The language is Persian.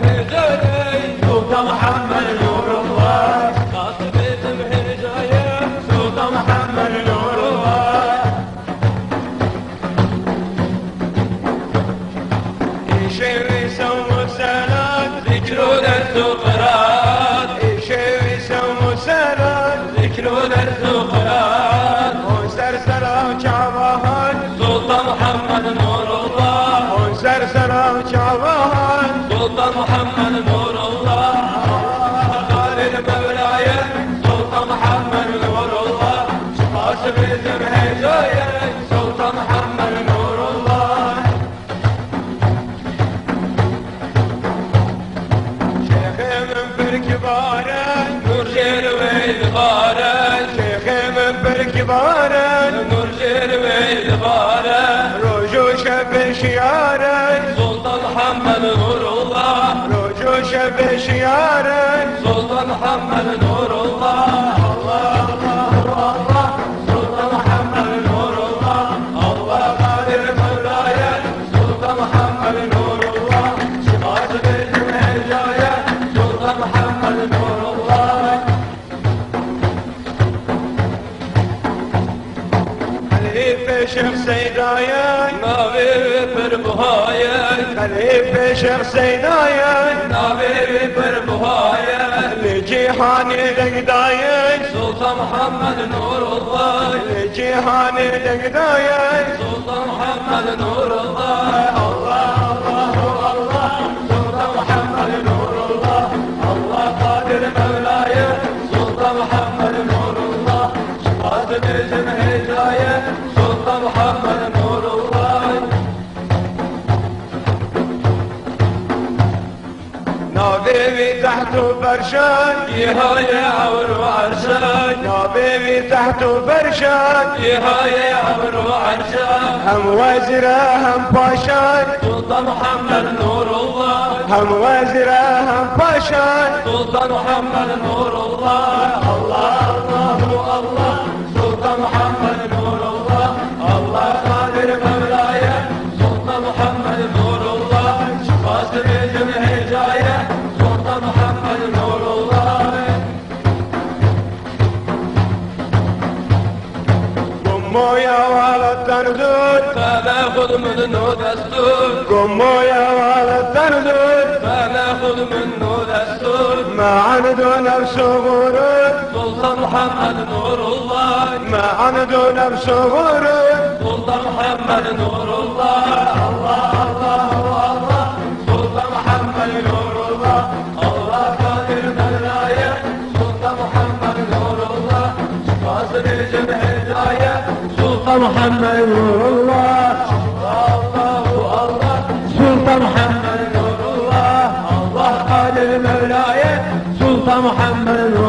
هجاية سلطان محمد نور الله قاصد اسم هجاية سلطان محمد نور الله يشوي سوم سنات ذكرون السقراط يشوي سوم سنات ذكرون السقراط وسرسلة شعبان سلطان محمد نور الله وسرسلة شعبان سلطان محمد نور الله قال المولاي سلطان محمد نور الله قاسم اسم هجاية سلطان محمد نور الله شيخ من بركبارة نرجل ويدغارة شيخ من بركبارة نرجل ويدغارة رجوش بشيارة سلطان محمد نور الله رجوش بشيارة سلطان محمد نور الله الله الله الله سلطان محمد نور الله الله قادر مولاي سلطان محمد نور الله شقاس باسم هجاية سلطان محمد نور الله خليفة شيخ سيدايا ناوي بربهايا خليفة شيخ سيدايا ناوي بربهايا لجيهان دقدايا سلطان محمد نور الله لجيهان دقدايا سلطان محمد نور الله الله الله الله سلطان محمد نور الله الله قادر مولاي سلطان محمد نور الله قاسم اسم هجاية سلطان محمد نور الله نابيبي تحت برشان يهاي عبر وعرشان نابيبي تحت برشان يهاي عبر وعرشان هم وزيره هم باشان سلطان محمد نور الله هم وزيره هم باشان سلطان محمد نور الله الله الله الله سلطان محمد نور الله الله قادر مولاي سلطان محمد نور الله قاسم اسم هجاية سلطان محمد نور الله قموا يا ولد تنزل فناخذ منه دستور قموا يا ولد تنزل فناخذ منه دستور ما عنده نفس غرور سلطان محمد نور الله ما عنده نفس غرور سلطان محمد نور الله الله الله الله سلطان محمد نور الله الله قادر مولاي سلطان محمد نور الله قاسم اسم هداية سلطان محمد نور الله الله الله سلطان محمد نور الله الله قادر مولاي سلطان محمد نور